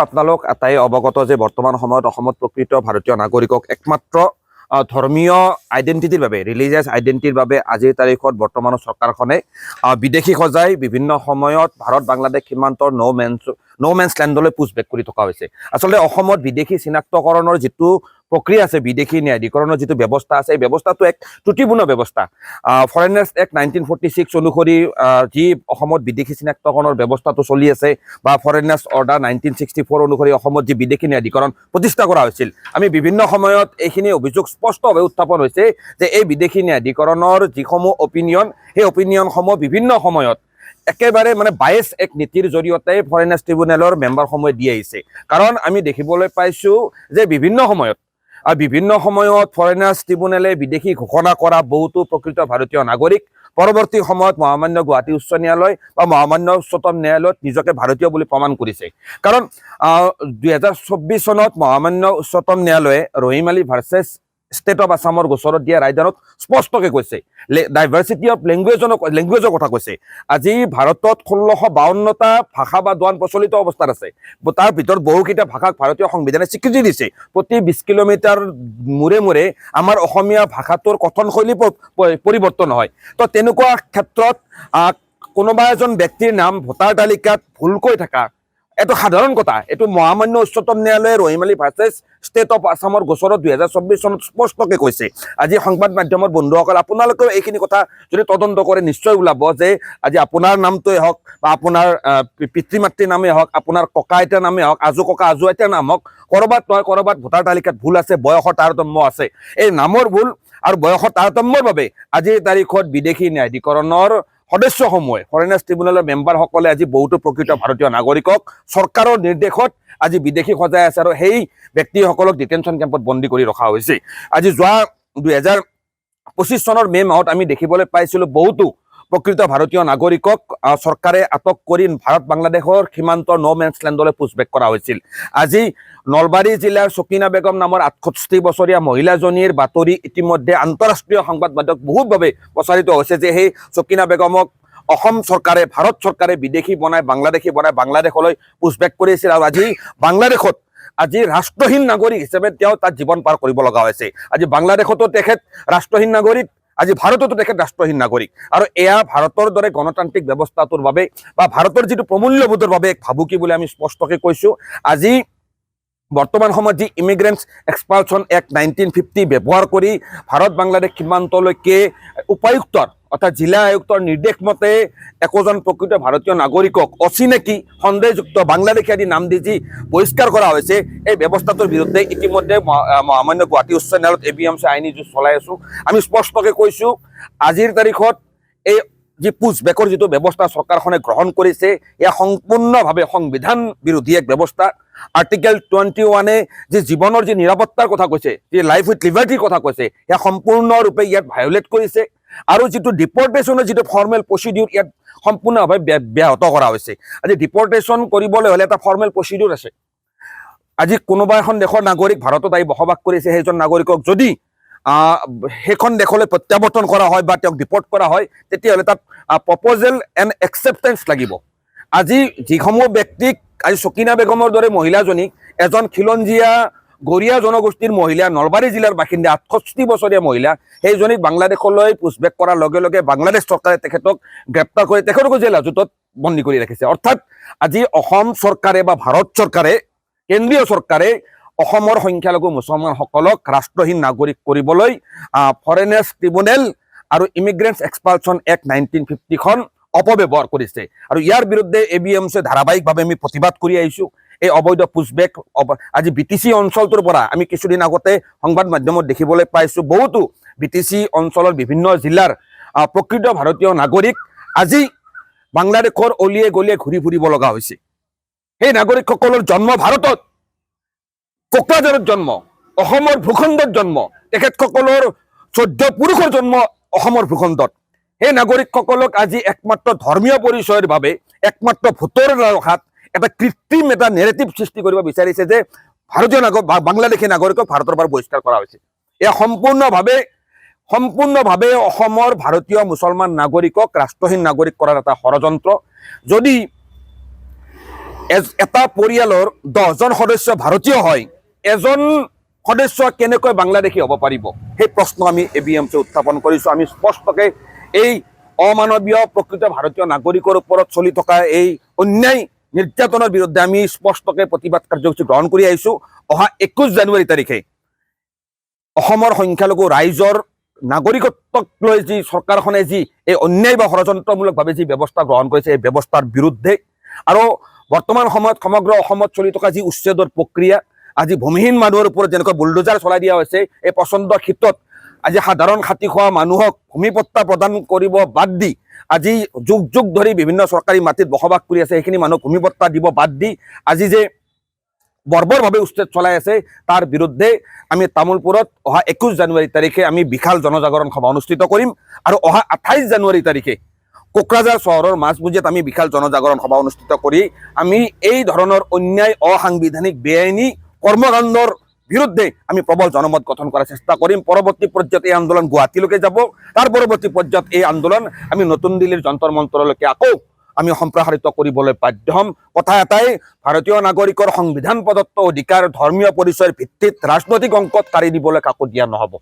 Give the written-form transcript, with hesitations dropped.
আপোনালোক আটাই অৱগত যে বৰ্তমান সময়ত অসমত প্ৰকৃত ভাৰতীয় নাগৰিকক একমাত্ৰ ধৰ্মীয় আইডেণ্টিটিৰ বাবে ৰিলিজিয়াছ আইডেণ্টিটিৰ বাবে আজিৰ তাৰিখত বৰ্তমানৰ চৰকাৰখনে বিদেশী সজাই বিভিন্ন সময়ত ভাৰত বাংলাদেশ সীমান্তৰ ন' মেন্স লেণ্ডলৈ পুছবেক কৰি থকা হৈছে। আচলতে অসমত বিদেশী চিনাক্তকৰণৰ যিটো প্ৰক্ৰিয়া আছে, বিদেশী ন্যায়াধিকৰণৰ যিটো ব্যৱস্থা আছে, এই ব্যৱস্থাটো এক ত্ৰুটিপূৰ্ণ ব্যৱস্থা। ফৰেইনাৰ্ছ এক্ট 1946 অনুসৰি যি অসমত বিদেশী চিনাক্তকৰণৰ ব্যৱস্থাটো চলি আছে বা ফৰেইনাৰ্ছ অৰ্ডাৰ 1964 অনুসৰি অসমত যি বিদেশী ন্যায়াধিকৰণ প্ৰতিষ্ঠা কৰা হৈছিল, আমি বিভিন্ন সময়ত এইখিনি অভিযোগ স্পষ্টভাৱে উত্থাপন হৈছে যে এই বিদেশী ন্যায়াধিকৰণৰ যিসমূহ অপিনিয়ন, সেই অপিনিয়নসমূহ বিভিন্ন সময়ত একেবাৰে বাইছ এক নীতিৰ জৰিয়তে ফৰেইনাৰ্ছ ট্ৰিব্যুনেলৰ মেম্বাৰসমূহে দি আহিছে। কাৰণ আমি দেখিবলৈ পাইছোঁ যে বিভিন্ন সময়ত ফৰেইনাৰ্ছ ট্ৰিব্যুনেলে বিদেশী ঘোষণা কৰা বহুতো প্ৰকৃত ভাৰতীয় নাগৰিক পৰৱৰ্তী সময়ত মহামান্য গুৱাহাটী উচ্চ ন্যায়ালয় বা মহামান্য উচ্চতম ন্যায়ালয়ত নিজকে ভাৰতীয় বুলি প্ৰমাণ কৰিছে। কাৰণ 2024 চনত মহামান্য উচ্চতম ন্যায়ালয়ে Rahim Ali versus state of আছামৰ গোচৰত দিয়া ৰায়দানত স্পষ্টকৈ কৈছে, ডাইভাৰ্চিটি অফ লেংগুৱেজৰ কথা কৈছে। আজি ভাৰতত 1652টা ভাষা বা দোৱান প্ৰচলিত অৱস্থাত আছে। তাৰ ভিতৰত বহুকেইটা ভাষাক ভাৰতীয় সংবিধানে স্বীকৃতি দিছে। প্ৰতি 20 কিলোমিটাৰ মূৰে মূৰে আমাৰ অসমীয়া ভাষাটোৰ কথনশৈলী পৰিৱৰ্তন হয়। তো তেনেকুৱা ক্ষেত্ৰত কোনোবা এজন ব্যক্তিৰ নাম ভোটাৰ তালিকাত ভুলকৈ থকা এইটো সাধাৰণ কথা। এইটো মহামান্য উচ্চতম ন্যায়ালয়ে Rahim Ali versus state of আছামৰ গোচৰত 2024 চনত স্পষ্টকৈ কৈছে। আজি সংবাদ মাধ্যমৰ বন্ধুসকল, আপোনালোকেও এইখিনি কথা যদি তদন্ত কৰে নিশ্চয় ওলাব যে আজি আপোনাৰ নামটোৱে হওক বা আপোনাৰ পিতৃ মাতৃৰ নামেই হওক, আপোনাৰ ককা আইতাৰ নামেই হওক, আজু ককা আজু আইতাৰ নাম হওক, ক'ৰবাত নহয় ক'ৰবাত ভোটাৰ তালিকাত ভুল আছে, বয়সৰ তাৰতম্য আছে। এই নামৰ ভুল আৰু বয়সৰ তাৰতম্যৰ বাবে আজিৰ তাৰিখত বিদেশী ন্যায়াধিকৰণৰ সদস্যসমূহে, ফৰেইনাৰ্ছ ট্ৰিব্যুনেলৰ মেম্বাৰসকলে আজি বহুতো প্ৰকৃত ভাৰতীয় নাগৰিকক চৰকাৰৰ নিৰ্দেশত আজি বিদেশী সজাই আছে আৰু সেই ব্যক্তিসকলক ডিটেনশ্যন কেম্পত বন্দী কৰি ৰখা হৈছে। আজি যোৱা 2025 চনৰ মে' মাহত আমি দেখিবলৈ পাইছিলোঁ বহুতো প্ৰকৃত ভাৰতীয় নাগৰিকক চৰকাৰে আটক কৰি ভাৰত বাংলাদেশৰ সীমান্তৰ ন' মেন্স লেণ্ডলৈ পুছবেক কৰা হৈছিল। আজি নলবাৰী জিলাৰ চকিনা বেগম নামৰ 68 বছৰীয়া মহিলাজনীৰ বাতৰি ইতিমধ্যে আন্তঃৰাষ্ট্ৰীয় সংবাদ মাধ্যমত বহুতভাৱে প্ৰচাৰিত হৈছে যে সেই চকিনা বেগমক অসম চৰকাৰে, ভাৰত চৰকাৰে বিদেশী বনাই বাংলাদেশলৈ পুছবেক কৰিছিল আৰু আজি বাংলাদেশত আজি ৰাষ্ট্ৰহীন নাগৰিক হিচাপে তেওঁ তাত জীৱন পাৰ কৰিব লগা হৈছে। আজি বাংলাদেশতো তেখেত ৰাষ্ট্ৰহীন নাগৰিক, আজি ভাৰততো তেখেত ৰাষ্ট্ৰহীন নাগৰিক। আৰু এয়া ভাৰতৰ দৰে গণতান্ত্ৰিক ব্যৱস্থাটোৰ বাবে বা ভাৰতৰ যিটো প্ৰমূল্যবোধৰ বাবে এক ভাবুকি বুলি আমি স্পষ্টকৈ কৈছোঁ। আজি বৰ্তমান সময়ত যি ইমিগ্ৰেণ্টছ এক্সপালচন এক্ট 1950 ব্যৱহাৰ কৰি ভাৰত বাংলাদেশ সীমান্তলৈকে উপায়ুক্তৰ অৰ্থাৎ জিলা আয়ুক্তৰ নিৰ্দেশ মতে একোজন প্ৰকৃত ভাৰতীয় নাগৰিকক অচিনাকি সন্দেহযুক্ত বাংলাদেশী আদি নাম দি যি বহিষ্কাৰ কৰা হৈছে, এই ব্যৱস্থাটোৰ বিৰুদ্ধে ইতিমধ্যে মহামান্য গুৱাহাটী উচ্চ ন্যায়ালয়ত ABMC আইনী যুঁজ চলাই আছোঁ। আমি স্পষ্টকৈ কৈছোঁ, আজিৰ তাৰিখত এই যি পুছবেকৰ যিটো ব্যৱস্থা চৰকাৰখনে গ্ৰহণ কৰিছে, এয়া সম্পূৰ্ণভাৱে সংবিধান বিৰোধী এক ব্যৱস্থা। আৰ্টিকেল 21 যি জীৱনৰ যি নিৰাপত্তাৰ কথা কৈছে, যি লাইফ উইথ লিবাৰ্টিৰ কথা কৈছে, এয়া সম্পূৰ্ণৰূপে ইয়াত ভায়োলেট কৰিছে। আৰু যিটো ডিপৰ্টেশ্যনৰ যিটো ফৰ্মেল প্ৰচিডিউৰ, ইয়াত সম্পূৰ্ণভাৱে ব্যাহত কৰা হৈছে। আজি ডিপৰ্টেশ্যন কৰিবলৈ হ'লে এটা ফৰ্মেল প্ৰচিডিউৰ আছে। আজি কোনোবা এখন দেশৰ নাগৰিক ভাৰতত আহি বসবাস কৰিছে, সেইজন নাগৰিকক যদি সেইখন দেশলৈ প্ৰত্যাৱৰ্তন কৰা হয় বা তেওঁক ডিপৰ্ট কৰা হয়, তেতিয়াহ'লে তাত প্ৰপ'জেল এণ্ড একচেপ্টেঞ্চ লাগিব। আজি যিসমূহ ব্যক্তিক, আজি চকিনা বেগমৰ দৰে মহিলাজনীক, এজন খিলঞ্জীয়া গৰীয়া জনগোষ্ঠীৰ মহিলা, নলবাৰী জিলাৰ বাসিন্দা 68 বছৰীয়া মহিলা, সেইজনীক বাংলাদেশলৈ পুছবেক কৰাৰ লগে লগে বাংলাদেশ চৰকাৰে তেখেতক গ্ৰেপ্তাৰ কৰি তেখেতকো জেল হাজতত বন্দী কৰি ৰাখিছে। অৰ্থাৎ আজি অসম চৰকাৰে বা ভাৰত চৰকাৰে, কেন্দ্ৰীয় চৰকাৰে অসমৰ সংখ্যালঘু মুছলমানসকলক ৰাষ্ট্ৰহীন নাগৰিক কৰিবলৈ ফৰেইনাৰ্ছ ট্ৰিব্যুনেল আৰু ইমিগ্ৰেণ্টছ এক্সপালচন এক্ট 1950খন অপব্যৱহাৰ কৰিছে। আৰু ইয়াৰ বিৰুদ্ধে ABMC ধাৰাবাহিকভাৱে আমি প্ৰতিবাদ কৰি আহিছোঁ। এই অবৈধ পুছবেক আজি BTC অঞ্চলটোৰ পৰা আমি কিছুদিন আগতে সংবাদ মাধ্যমত দেখিবলৈ পাইছোঁ, বহুতো BTC অঞ্চলৰ বিভিন্ন জিলাৰ প্ৰকৃত ভাৰতীয় নাগৰিক আজি বাংলাদেশৰ অলিয়ে গলিয়ে ঘূৰি ফুৰিব লগা হৈছে। সেই নাগৰিকসকলৰ জন্ম ভাৰতত, কোকৰাঝাৰত জন্ম, অসমৰ ভূখণ্ডত জন্ম, তেখেতসকলৰ 14 পুৰুষৰ জন্ম অসমৰ ভূখণ্ডত। সেই নাগৰিকসকলক আজি একমাত্ৰ ধৰ্মীয় পৰিচয়ৰ বাবে, একমাত্ৰ ভোটৰ ৰখাত এটা কৃত্ৰিম এটা নেৰেটিভ সৃষ্টি কৰিব বিচাৰিছে যে ভাৰতীয় বাংলাদেশী নাগৰিকক ভাৰতৰ পৰা বহিষ্কাৰ কৰা হৈছে। এয়া সম্পূৰ্ণভাৱে অসমৰ ভাৰতীয় মুছলমান নাগৰিকক ৰাষ্ট্ৰহীন নাগৰিক কৰাৰ এটা ষড়যন্ত্ৰ। যদি এটা পৰিয়ালৰ 10জন সদস্য ভাৰতীয় হয়, এজন সদস্য কেনেকৈ বাংলাদেশী হ'ব পাৰিব? সেই প্ৰশ্ন আমি ABMC উত্থাপন কৰিছোঁ। আমি স্পষ্টকৈ এই অমানৱীয় প্ৰকৃত ভাৰতীয় নাগৰিকৰ ওপৰত চলি থকা এই অন্যায় নিৰ্যাতনৰ বিৰুদ্ধে আমি স্পষ্টকৈ প্ৰতিবাদ কাৰ্যসূচী গ্ৰহণ কৰি আহিছোঁ। অহা 21 জানুৱাৰী তাৰিখে অসমৰ সংখ্যালঘু ৰাইজৰ নাগৰিকত্বক লৈ যি চৰকাৰখনে যি এই অন্যায় বা ষড়যন্ত্ৰমূলকভাৱে যি ব্যৱস্থা গ্ৰহণ কৰিছে, এই ব্যৱস্থাৰ বিৰুদ্ধে আৰু বৰ্তমান সময়ত সমগ্ৰ অসমত চলি থকা যি উচ্ছেদৰ প্ৰক্ৰিয়া, আজি ভূমিহীন মানুহৰ ওপৰত যেনেকৈ বুলডোজাৰ চলাই দিয়া হৈছে, এই প্ৰচণ্ড শীতত আজি সাধাৰণ খাতি খোৱা মানুহক ভূমিপট্টা প্ৰদান কৰিব বাদ দি আজি যুগ যুগ ধৰি বিভিন্ন চৰকাৰী মাটিত বসবাস কৰি আছে, সেইখিনি মানুহক ভূমিপট্টা দিব বাদ দি আজি যে বৰ্বৰভাৱে উচ্ছেদ চলাই আছে, তাৰ বিৰুদ্ধে আমি তামোলপুৰত অহা 21 জানুৱাৰী তাৰিখে আমি বিশাল জনজাগৰণ সভা অনুষ্ঠিত কৰিম আৰু অহা 28 জানুৱাৰী তাৰিখে কোকৰাঝাৰ চহৰৰ মাজমজিয়াত আমি বিশাল জনজাগৰণ সভা অনুষ্ঠিত কৰি আমি এই ধৰণৰ অন্যায়, অসাংবিধানিক, বেআইনী কৰ্মকাণ্ডৰ বিৰুদ্ধে আমি প্ৰবল জনমত গঠন কৰাৰ চেষ্টা কৰিম। পৰৱৰ্তী পৰ্যায়ত এই আন্দোলন গুৱাহাটীলৈকে যাব, তাৰ পৰৱৰ্তী পৰ্যায়ত এই আন্দোলন আমি নতুন দিল্লীৰ যন্তৰ মন্তৰলৈকে আকৌ আমি সম্প্ৰসাৰিত কৰিবলৈ বাধ্য হ'ম। কথা এটাই, ভাৰতীয় নাগৰিকৰ সংবিধান প্ৰদত্ত অধিকাৰ ধৰ্মীয় পৰিচয়ৰ ভিত্তিত ৰাজনৈতিক অংকত কাঢ়ি দিবলৈ কাকো দিয়া নহ'ব।